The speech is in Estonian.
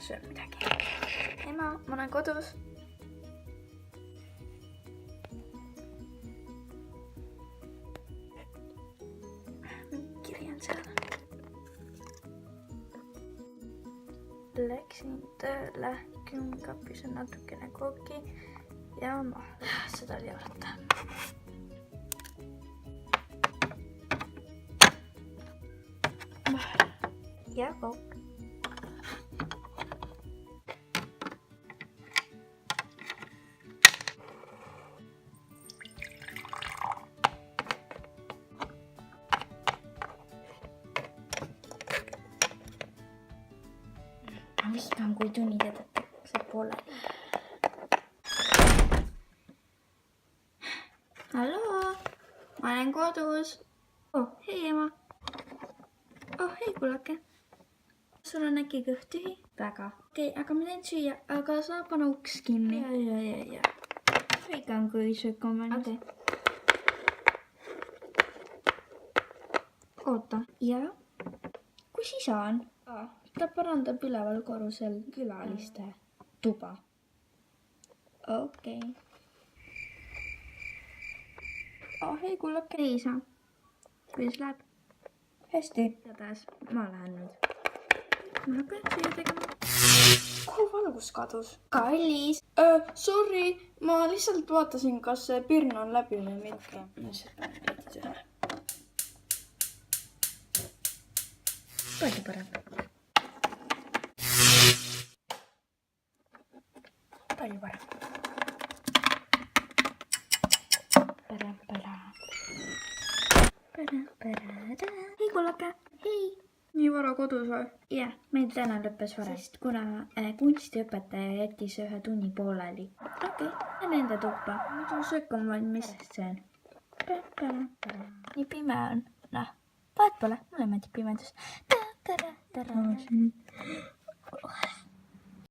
söön midagi. Ema, ma olen kodus. Kiri on seal. Läksin tööle, külmkapis on natukene kooki ja mahla. Seda oli arvata. Ja kook. Ma viskan, kui tunnid jätetakse pooleli. Halloo, ma olen kodus. Oh, hei ema. Oh, hei kullake. Sul on äkki kõht tühi? Väga. Okei, aga ma teen süüa, aga sa pane uks kinni. Ja. Vikan, kui söök on valmis. Okei. Oota. Ja? Kus isa on? Ta parandab üleval korrusel külaliste tuba. Okei. Oh, hei kullake. Hei isa. Kuidas läheb? Hästi. Teades, ma lähen nüüd. Ma hakkan siia tegema. Kuhu valgus kadus? Kallis. Sorry, ma lihtsalt vaatasin, kas see pirn on läbi või mitte. Palju parem. Palju parem. Hei kullake. Hei. Nii vara kodus või? Jah, meil täna lõppes vara, sest kuna kunstiõpetaja jättis ühe tunni pooleli. Okei, lähen enda tuppa. Muidu söök on valmis. Pärast söön. Nii pime on. Noh, vahet pole, mulle meeldib pimedus.